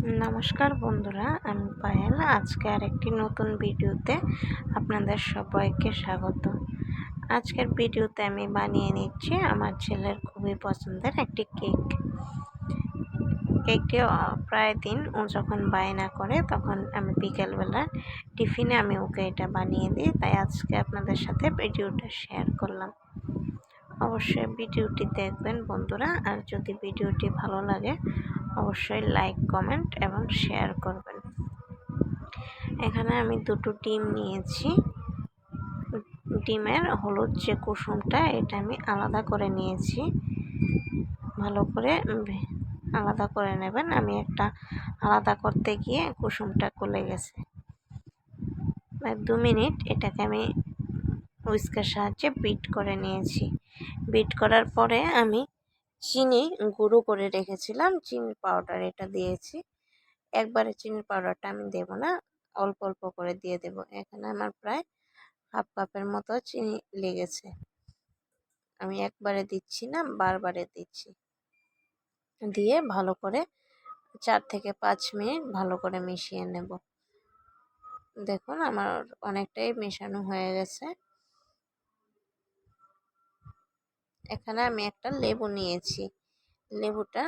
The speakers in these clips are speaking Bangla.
নমস্কার বন্ধুরা, আমি পায়েল। আজকে আরেকটি নতুন ভিডিওতে আপনাদের সবাইকে স্বাগত। আজকের ভিডিওতে আমি বানিয়ে নিচ্ছি আমার ছেলের খুবই পছন্দের একটি কেকটি প্রায় দিন ও যখন বায়না করে তখন আমি বিকেলবেলা টিফিনে ওকে এটা বানিয়ে দিই, তাই আজকে আপনাদের সাথে ভিডিওটা শেয়ার করলাম। অবশ্যই ভিডিওটি দেখবেন বন্ধুরা, আর যদি ভিডিওটি ভালো লাগে অবশ্যই লাইক, কমেন্ট এবং শেয়ার করবেন। এখানে আমি দুটো ডিম নিয়েছি। ডিমের হলুদ যে কুসুমটা এটা আমি আলাদা করে নিয়েছি। ভালো করে আলাদা করে নেবেন। আমি একটা আলাদা করতে গিয়ে কুসুমটা গলে গেছে। 2 মিনিট এটাকে আমি হুইস্কের সাহায্যে বিট করে নিয়েছি। বিট করার পরে আমি চিনি গুঁড়ো করে রেখেছিলাম, চিনি পাউডার এটা দিয়েছি। একবারে চিনির পাউডারটা আমি দেব না, অল্প অল্প করে দিয়ে দেব। এখানে আমার প্রায় হাফ কাপের মতো চিনি লেগেছে। আমি একবারে দিচ্ছি না, বারবারে দিচ্ছি। দিয়ে ভালো করে 4 থেকে 5 মিনিট ভালো করে মিশিয়ে নেব। দেখুন আমার অনেকটাই মেশানো হয়ে গেছে। এখানে আমি একটা লেবু নিয়েছি। লেবুটা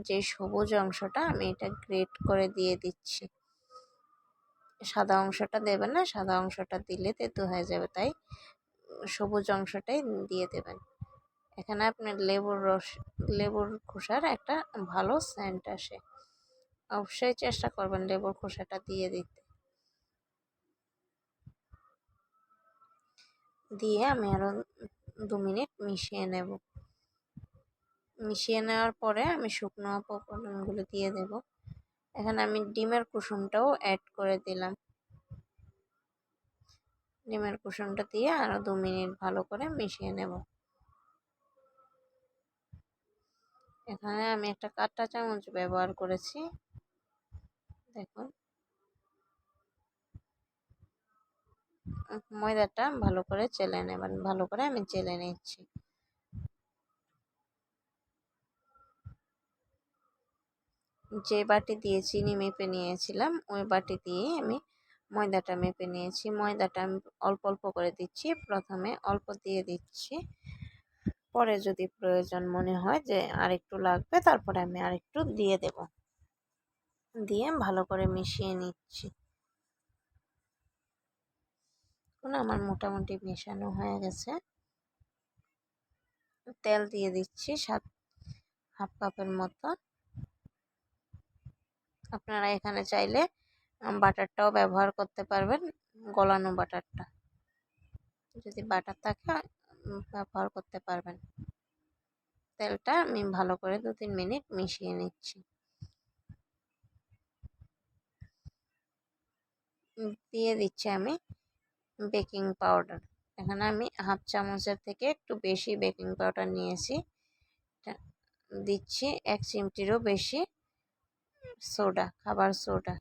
যে সবুজ অংশটা আমি এটা গ্রেট করে দিয়ে দিচ্ছি। সাদা অংশটা দেবেন না, সাদা অংশটা দিলে তেতো হয়ে যাবে, তাই সবুজ অংশটাই দিয়ে দেবেন। এখানে আপনার লেবুর খোসার একটা ভালো সেন্ট আসে। অবশ্যই চেষ্টা করবেন লেবুর খোসাটা দিয়ে দিতে। দিয়ে আমি আরও 2 মিনিট মিশিয়ে নেব। মিশিয়ে নেওয়ার পরে আমি শুকনো উপকরণগুলো দিয়ে দেব। এখানে আমি ডিমের কুসুমটাও অ্যাড করে দিলাম। ডিমের কুসুমটা দিয়ে আরও 2 মিনিট ভালো করে মিশিয়ে নেব। এখানে আমি একটা কাঁটা চামচ ব্যবহার করেছি। দেখুন ময়দাটা ভালো করে চেলে নেবেন। ভালো করে আমি চেলে নিচ্ছি। যে বাটি দিয়ে চিনি মেপে নিয়েছিলাম ওই বাটি দিয়ে আমি ময়দাটা মেপে নিয়েছি। ময়দাটা আমি অল্প অল্প করে দিচ্ছি। প্রথমে অল্প দিয়ে দিচ্ছি, পরে যদি প্রয়োজন মনে হয় যে আরেকটু লাগবে তারপরে আমি আরেকটু দিয়ে দেব। দিয়ে ভালো করে মিশিয়ে নিচ্ছি। আমার মোটামুটি মেশানো হয়ে গেছে। তেল দিয়ে দিচ্ছি হাফ কাপের মতো। আপনারা এখানে চাইলে বাটারটাও ব্যবহার করতে পারবেন, গলানো বাটারটা। যদি বাটার থাকে ব্যবহার করতে পারবেন। তেলটা আমি ভালো করে 2-3 মিনিট মিশিয়ে নিচ্ছি। দিয়ে দিচ্ছি আমি বেকিং পাউডার। এখানে আমি হাফ চামচের থেকে একটু বেশি বেকিং পাউডার নিয়েছি। দিচ্ছি 1 চিমটিরও বেশি সোডা, খাবার সোডা।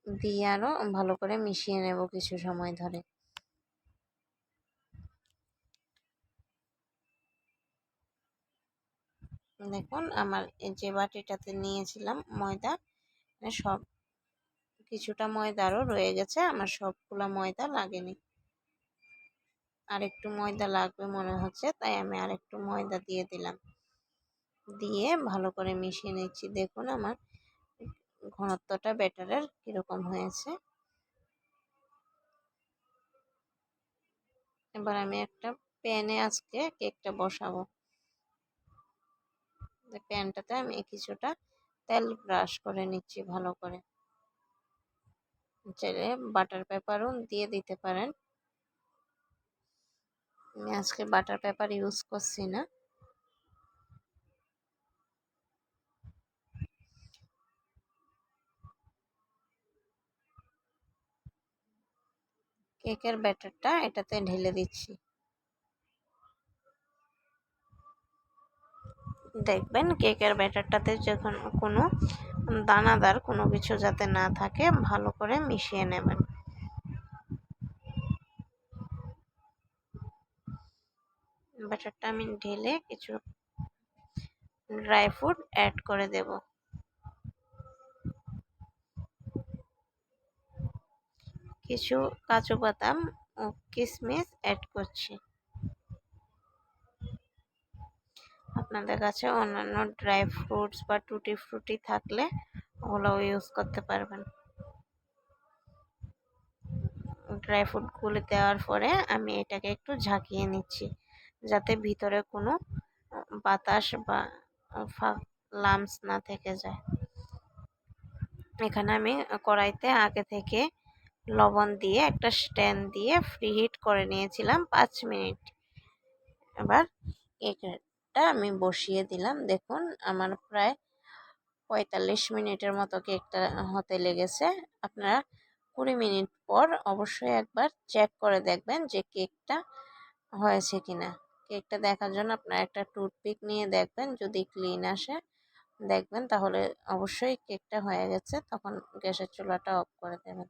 দিয়ে আরও ভালো করে মিশিয়ে নেব কিছু সময় ধরে। দেখুন আমার যে বাটিটাতে নিয়েছিলাম ময়দা, সব কিছুটা ময়দা আরও রয়ে গেছে। আমার সবগুলা ময়দা লাগেনি, আরেকটু ময়দা লাগবে মনে হচ্ছে, তাই আমি আরেকটু ময়দা দিয়ে দিলাম। দিয়ে ভালো করে মিশিয়ে নিচ্ছি। দেখুন আমার ঘনত্বটা ব্যাটারের কীরকম হয়েছে। এবার আমি একটা প্যানে আজকে কেকটা বসাবো। প্যানটাতে আমি কিছুটা তেল ব্রাশ করে নিচ্ছি ভালো করে। চাইলে বাটার পেপারও দিয়ে দিতে পারেন। আমি আজকে বাটার পেপার ইউজ করছি না। কেকের ব্যাটারটা এটাতে ঢেলে দিচ্ছি। দেখবেন কেকের ব্যাটারটাতে যখন কোনো দানাদার কোনো কিছু যাতে না থাকে, ভালো করে মিশিয়ে নেবেন। ব্যাটারটা আমি ঢেলে কিছু ড্রাই ফ্রুট অ্যাড করে দেব। কিছু কাজু বাদাম ও কিশমিশ অ্যাড করছি। আপনাদের কাছে অন্যান্য ড্রাই ফ্রুটস বা টুটি ফ্রুটি থাকলে ওগুলোও ইউজ করতে পারবেন। ড্রাই ফ্রুটগুলো দেওয়ার পরে আমি এটাকে একটু ঝাঁকিয়ে নিচ্ছি, যাতে ভিতরে কোনো বাতাস বা লামস না থেকে যায়। এখানে আমি কড়াইতে আগে থেকে লবণ দিয়ে একটা স্ট্যান্ড দিয়ে ফ্রিহিট করে নিয়েছিলাম 5 মিনিট। এবার কেকটা আমি বসিয়ে দিলাম। দেখুন আমার প্রায় 45 মিনিটের মতো কেকটা হতে লেগেছে। আপনারা 20 মিনিট পর অবশ্যই একবার চেক করে দেখবেন যে কেকটা হয়েছে কিনা। কেকটা দেখার জন্য আপনারা একটা টুথপিক নিয়ে দেখবেন, যদি ক্লিন আসে দেখবেন তাহলে অবশ্যই কেকটা হয়ে গেছে। তখন গ্যাসের চুলাটা অফ করে দেবেন।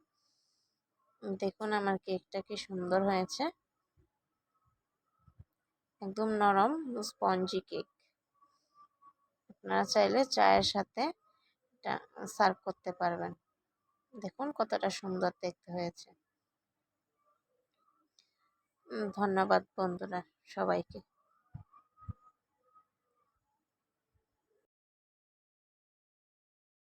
দেখুন আমার কেকটা কি সুন্দর হয়েছে, একদম নরম স্পঞ্জি কেক। আপনারা চাইলে চায়ের সাথে এটা সার্ভ করতে পারবেন। দেখুন কতটা সুন্দর দেখতে হয়েছে। ধন্যবাদ বন্ধুরা সবাইকে।